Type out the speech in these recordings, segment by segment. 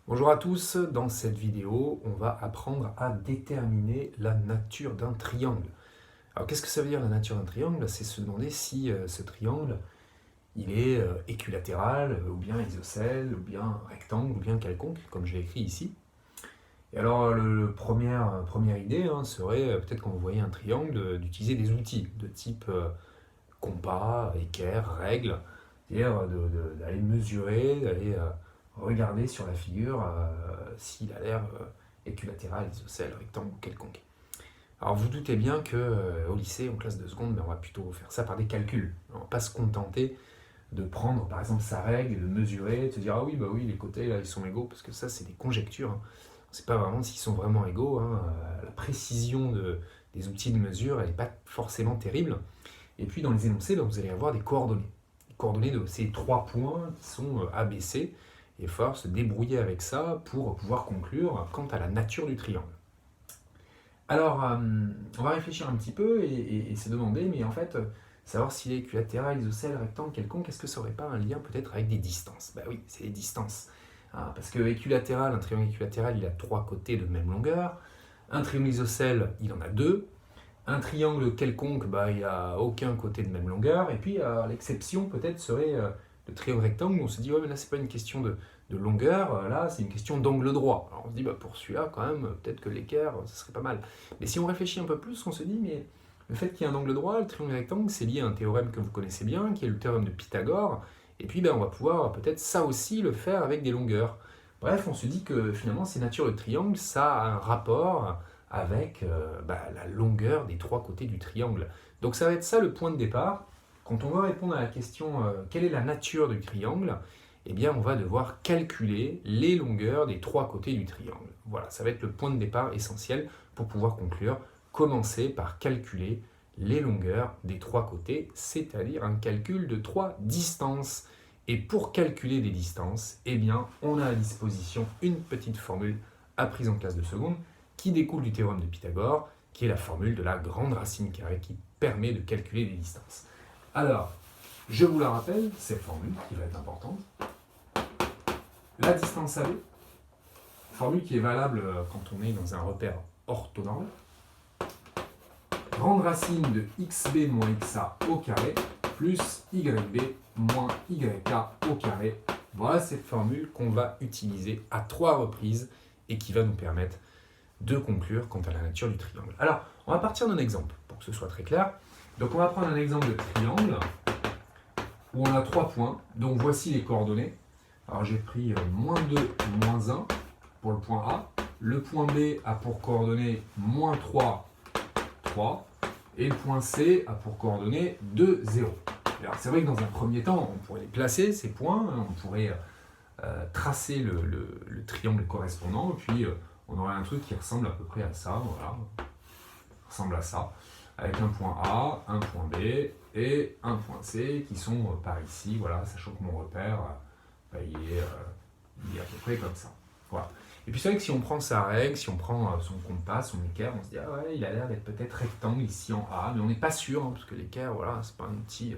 Bonjour à tous, dans cette vidéo, on va apprendre à déterminer la nature d'un triangle. Alors qu'est-ce que ça veut dire la nature d'un triangle? C'est se demander si ce triangle il est équilatéral, ou bien isocèle, ou bien rectangle, ou bien quelconque, comme je l'ai écrit ici. Et alors première idée serait peut-être quand vous voyez un triangle d'utiliser des outils de type compas, équerre, règle, c'est-à-dire d'aller mesurer, d'aller regarder sur la figure s'il a l'air équilatéral, isocèle, rectangle ou quelconque. Alors vous doutez bien qu'au lycée, en classe de seconde, on va plutôt faire ça par des calculs. On ne va pas se contenter de prendre par exemple sa règle, de mesurer, de se dire ah oui, bah oui, les côtés là ils sont égaux, parce que ça c'est des conjectures. On ne sait pas vraiment s'ils sont vraiment égaux. La précision des outils de mesure, elle n'est pas forcément terrible. Et puis dans les énoncés, vous allez avoir des coordonnées. Les coordonnées de ces trois points qui sont A, B, C. Et il va falloir se débrouiller avec ça pour pouvoir conclure quant à la nature du triangle. Alors, on va réfléchir un petit peu et se demander, mais en fait, savoir s'il est équilatéral, isocèle, rectangle, quelconque, est-ce que ça n'aurait pas un lien peut-être avec des distances? Bah oui, c'est les distances. Parce que équilatéral, un triangle équilatéral, il a trois côtés de même longueur. Un triangle isocèle, il en a deux. Un triangle quelconque, bah, il n'a aucun côté de même longueur. Et puis, l'exception peut-être serait le triangle rectangle. On se dit, ouais, mais là, c'est pas une question de longueur, là, c'est une question d'angle droit. Alors on se dit, bah, pour celui-là, quand même, peut-être que l'équerre, ça serait pas mal. Mais si on réfléchit un peu plus, on se dit, mais le fait qu'il y ait un angle droit, le triangle rectangle, c'est lié à un théorème que vous connaissez bien, qui est le théorème de Pythagore. Et puis, ben, on va pouvoir peut-être ça aussi le faire avec des longueurs. Bref, on se dit que finalement, ces natures de triangle, ça a un rapport avec la longueur des trois côtés du triangle. Donc ça va être ça le point de départ. Quand on va répondre à la question quelle est la nature du triangle, eh bien on va devoir calculer les longueurs des trois côtés du triangle. Voilà, ça va être le point de départ essentiel pour pouvoir conclure. Commencer par calculer les longueurs des trois côtés, c'est-à-dire un calcul de trois distances. Et pour calculer des distances, eh bien, on a à disposition une petite formule apprise en classe de seconde qui découle du théorème de Pythagore, qui est la formule de la grande racine carrée qui permet de calculer des distances. Alors, je vous la rappelle, cette formule qui va être importante. La distance AB, formule qui est valable quand on est dans un repère orthonormé. Grande racine de xb moins xa au carré plus yb moins yk au carré. Voilà cette formule qu'on va utiliser à trois reprises et qui va nous permettre de conclure quant à la nature du triangle. Alors, on va partir d'un exemple pour que ce soit très clair. Donc on va prendre un exemple de triangle où on a trois points. Donc voici les coordonnées. Alors j'ai pris moins 2, moins 1 pour le point A. Le point B a pour coordonnées moins 3, 3. Et le point C a pour coordonnées 2, 0. Alors c'est vrai que dans un premier temps, on pourrait les placer, ces points. On pourrait tracer le triangle correspondant. Et puis on aurait un truc qui ressemble à peu près à ça. Voilà. Ressemble à ça. Avec un point A, un point B et un point C qui sont par ici. Voilà, sachant que mon repère, il est à peu près comme ça. Voilà. Et puis c'est vrai que si on prend sa règle, si on prend son compas, son équerre, on se dit ah ouais, il a l'air d'être peut-être rectangle ici en A, mais on n'est pas sûr, parce que l'équerre, voilà, c'est pas un outil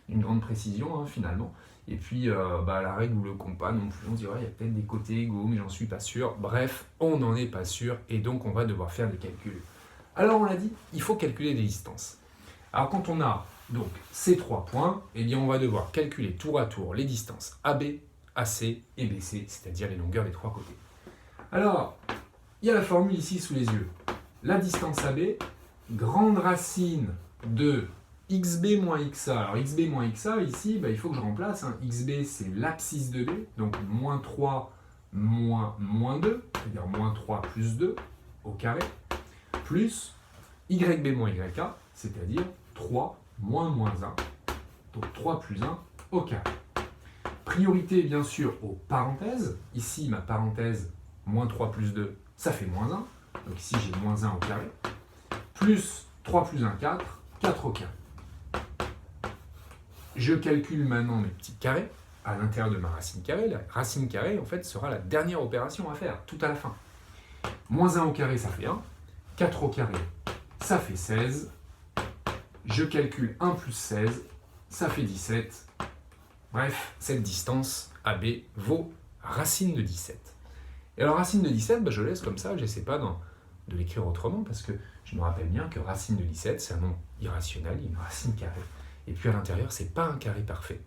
d'une grande précision finalement. Et puis la règle ou le compas non plus, on se dit ouais, il y a peut-être des côtés égaux, mais j'en suis pas sûr. Bref, on n'en est pas sûr, et donc on va devoir faire des calculs. Alors on l'a dit, il faut calculer des distances. Alors quand on a donc ces trois points, eh bien on va devoir calculer tour à tour les distances AB, AC et BC, c'est-à-dire les longueurs des trois côtés. Alors, il y a la formule ici sous les yeux. La distance AB, grande racine de xb moins xa. Alors xb moins xa, ici, il faut que je remplace. Xb, c'est l'abscisse de B, donc moins 3 moins 2, c'est-à-dire moins 3 plus 2 au carré, plus yb moins yk, c'est-à-dire 3 moins 1, donc 3 plus 1 au carré. Priorité bien sûr aux parenthèses. Ici, ma parenthèse, moins 3 plus 2, ça fait moins 1. Donc ici, j'ai moins 1 au carré. Plus 3 plus 1, 4, 4 au carré. Je calcule maintenant mes petits carrés à l'intérieur de ma racine carrée. La racine carrée, en fait, sera la dernière opération à faire, tout à la fin. Moins 1 au carré, ça fait 1. 4 au carré, ça fait 16. Je calcule 1 plus 16, ça fait 17. Bref, cette distance AB vaut racine de 17. Et alors racine de 17, je laisse comme ça, j'essaie pas de l'écrire autrement, parce que je me rappelle bien que racine de 17, c'est un nombre irrationnel, il y a une racine carrée. Et puis à l'intérieur, c'est pas un carré parfait.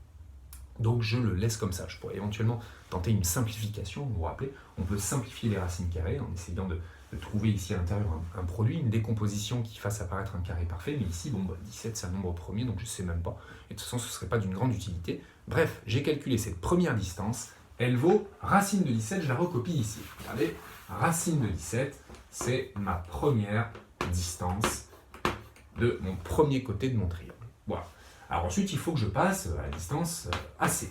Donc je le laisse comme ça. Je pourrais éventuellement tenter une simplification, vous vous rappelez, on peut simplifier les racines carrées en essayant de trouver ici à l'intérieur un produit, une décomposition qui fasse apparaître un carré parfait, mais ici, 17 c'est un nombre premier, donc je ne sais même pas, et de toute façon ce ne serait pas d'une grande utilité. Bref, j'ai calculé cette première distance, elle vaut racine de 17, je la recopie ici. Regardez, racine de 17, c'est ma première distance de mon premier côté de mon triangle. Voilà. Alors ensuite, il faut que je passe à la distance AC.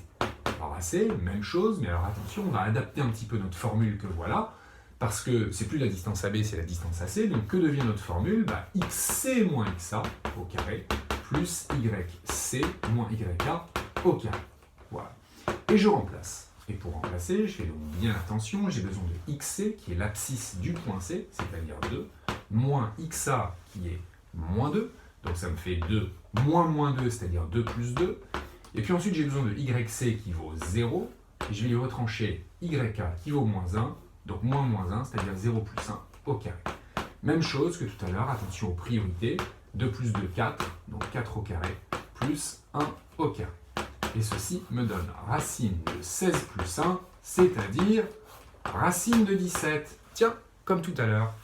Alors AC, même chose, mais alors attention, on va adapter un petit peu notre formule que voilà, parce que c'est plus la distance AB, c'est la distance AC, donc que devient notre formule? XC moins XA au carré, plus YC moins YA au carré. Voilà. Et je remplace. Et pour remplacer, je fais donc bien attention, j'ai besoin de XC, qui est l'abscisse du point C, c'est-à-dire 2, moins XA, qui est moins 2, donc ça me fait 2 moins 2, c'est-à-dire 2 plus 2. Et puis ensuite, j'ai besoin de YC qui vaut 0, et je vais lui retrancher YA qui vaut moins 1, donc moins 1, c'est-à-dire 0 plus 1 au carré. Même chose que tout à l'heure, attention aux priorités, 2 plus 2, 4, donc 4 au carré, plus 1 au carré. Et ceci me donne racine de 16 plus 1, c'est-à-dire racine de 17. Tiens, comme tout à l'heure.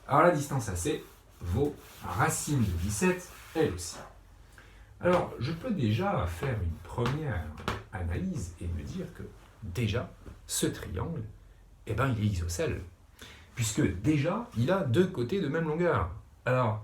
Alors la distance AC vaut racine de 17, elle aussi. Alors, je peux déjà faire une première analyse et me dire que déjà, ce triangle, il est isocèle. Puisque déjà, il a deux côtés de même longueur. Alors,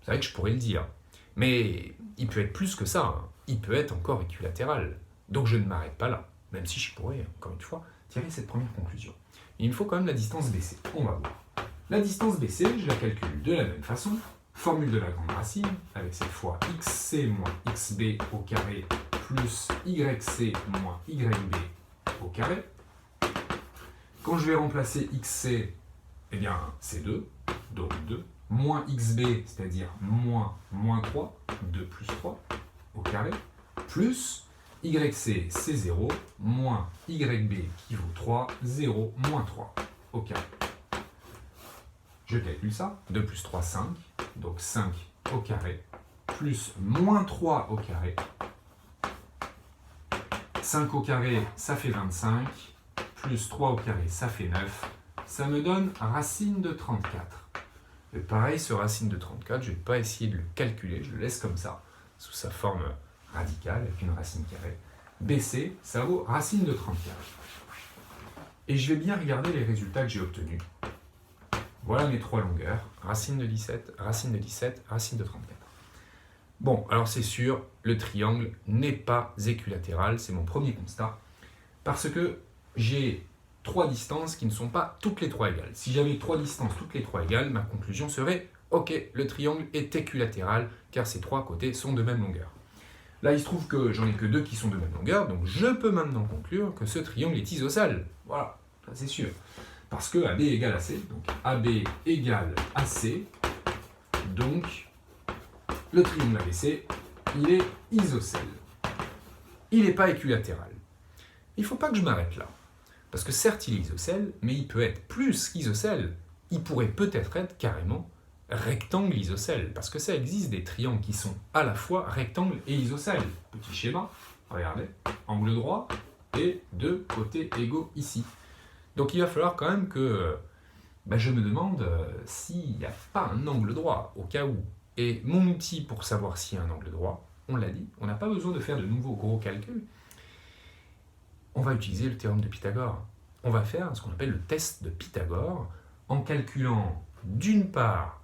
c'est vrai que je pourrais le dire. Mais il peut être plus que ça. Hein. Il peut être encore équilatéral. Donc je ne m'arrête pas là. Même si je pourrais, encore une fois, tirer cette première conclusion. Il me faut quand même la distance BC. On va voir. La distance BC, je la calcule de la même façon. Formule de la grande racine, avec cette fois XC moins XB au carré plus YC moins YB au carré. Quand je vais remplacer XC, eh bien c'est 2, donc 2, moins XB, c'est-à-dire moins 3, 2 plus 3 au carré, plus YC, c'est 0, moins YB qui vaut 3, 0, moins 3 au carré. Je calcule ça, 2 plus 3, 5, donc 5 au carré, plus moins 3 au carré. 5 au carré, ça fait 25, plus 3 au carré, ça fait 9. Ça me donne racine de 34. Et pareil, ce racine de 34, je ne vais pas essayer de le calculer, je le laisse comme ça, sous sa forme radicale, avec une racine carrée. BC, ça vaut racine de 34. Et je vais bien regarder les résultats que j'ai obtenus. Voilà mes trois longueurs, racine de 17, racine de 17, racine de 34. Bon, alors c'est sûr, le triangle n'est pas équilatéral, c'est mon premier constat, parce que j'ai trois distances qui ne sont pas toutes les trois égales. Si j'avais trois distances toutes les trois égales, ma conclusion serait « Ok, le triangle est équilatéral, car ces trois côtés sont de même longueur. » Là, il se trouve que j'en ai que deux qui sont de même longueur, donc je peux maintenant conclure que ce triangle est isocèle. Voilà, ça c'est sûr. Parce que AB égale AC, donc AB égale AC, donc le triangle ABC, il est isocèle. Il n'est pas équilatéral. Il ne faut pas que je m'arrête là. Parce que certes, il est isocèle, mais il peut être plus qu'isocèle. Il pourrait peut-être être carrément rectangle isocèle. Parce que ça existe des triangles qui sont à la fois rectangle et isocèle. Petit schéma, regardez, angle droit et deux côtés égaux ici. Donc il va falloir quand même que je me demande s'il n'y a pas un angle droit, au cas où. Et mon outil pour savoir s'il y a un angle droit, on l'a dit, on n'a pas besoin de faire de nouveaux gros calculs. On va utiliser le théorème de Pythagore. On va faire ce qu'on appelle le test de Pythagore en calculant d'une part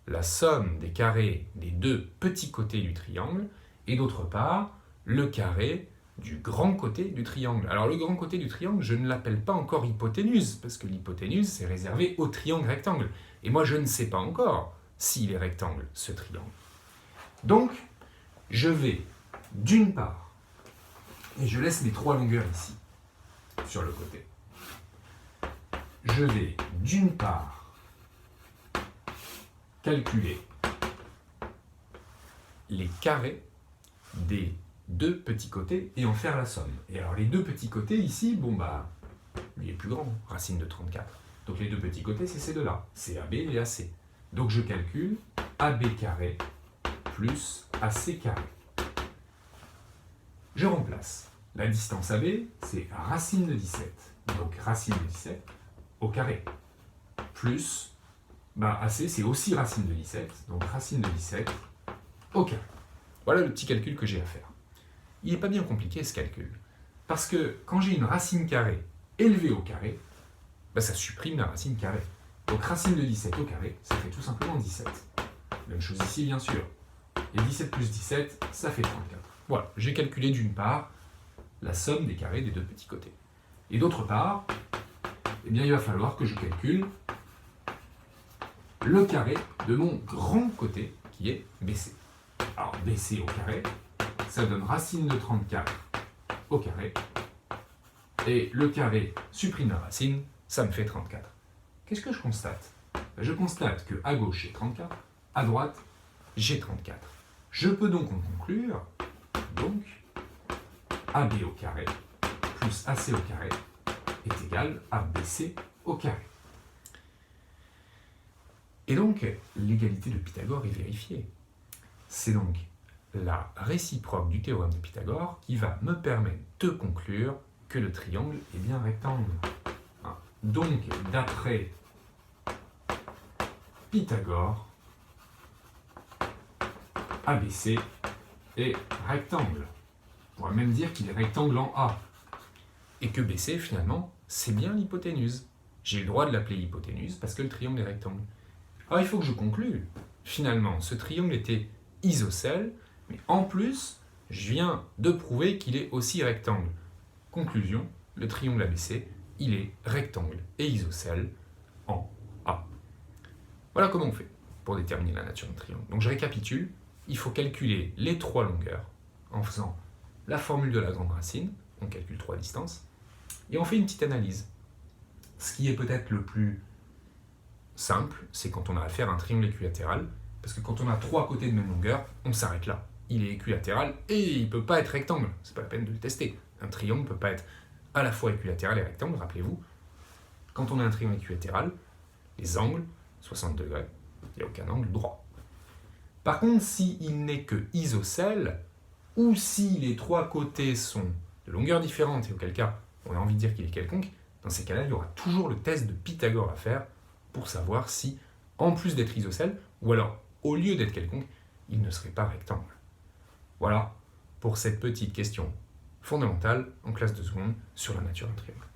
la somme des carrés des deux petits côtés du triangle et d'autre part le carré du grand côté du triangle. Alors le grand côté du triangle, je ne l'appelle pas encore hypoténuse, parce que l'hypoténuse, c'est réservé au triangle rectangle. Et moi, je ne sais pas encore s'il est rectangle, ce triangle. Donc, je vais, d'une part, et je laisse mes trois longueurs ici, sur le côté. Je vais, d'une part, calculer les carrés des deux petits côtés et en faire la somme. Et alors les deux petits côtés ici, les plus grand, racine de 34. Donc les deux petits côtés, c'est ces deux-là, CAB et AC. Donc je calcule AB carré plus AC carré. Je remplace. La distance AB, c'est racine de 17. Donc racine de 17 au carré. Plus, AC, c'est aussi racine de 17. Donc racine de 17 au carré. Voilà le petit calcul que j'ai à faire. Il n'est pas bien compliqué ce calcul. Parce que quand j'ai une racine carrée élevée au carré, ça supprime la racine carrée. Donc racine de 17 au carré, ça fait tout simplement 17. Même chose ici, bien sûr. Et 17 plus 17, ça fait 34. Voilà, j'ai calculé d'une part la somme des carrés des deux petits côtés. Et d'autre part, il va falloir que je calcule le carré de mon grand côté, qui est BC. Alors BC au carré, ça donne racine de 34 au carré. Et le carré supprime la racine, ça me fait 34. Qu'est-ce que je constate? Je constate que à gauche j'ai 34, à droite j'ai 34. Je peux donc en conclure, AB au carré plus AC au carré est égal à BC au carré. Et donc, l'égalité de Pythagore est vérifiée. C'est donc la réciproque du théorème de Pythagore qui va me permettre de conclure que le triangle est bien rectangle. Donc, d'après Pythagore, ABC est rectangle. On pourrait même dire qu'il est rectangle en A. Et que BC, finalement, c'est bien l'hypoténuse. J'ai le droit de l'appeler hypoténuse parce que le triangle est rectangle. Alors, il faut que je conclue. Finalement, ce triangle était isocèle, mais en plus, je viens de prouver qu'il est aussi rectangle. Conclusion, le triangle ABC, il est rectangle et isocèle en A. Voilà comment on fait pour déterminer la nature d'un triangle. Donc je récapitule, il faut calculer les trois longueurs en faisant la formule de la grande racine, on calcule trois distances, et on fait une petite analyse. Ce qui est peut-être le plus simple, c'est quand on a à faire un triangle équilatéral, parce que quand on a trois côtés de même longueur, on s'arrête là. Il est équilatéral et il ne peut pas être rectangle. C'est pas la peine de le tester. Un triangle ne peut pas être à la fois équilatéral et rectangle, rappelez-vous. Quand on a un triangle équilatéral, les angles, 60 degrés, il n'y a aucun angle droit. Par contre, s'il n'est que isocèle, ou si les trois côtés sont de longueur différente, et auquel cas on a envie de dire qu'il est quelconque, dans ces cas-là, il y aura toujours le test de Pythagore à faire pour savoir si, en plus d'être isocèle, ou alors au lieu d'être quelconque, il ne serait pas rectangle. Voilà pour cette petite question fondamentale en classe de seconde sur la nature d'un triangle.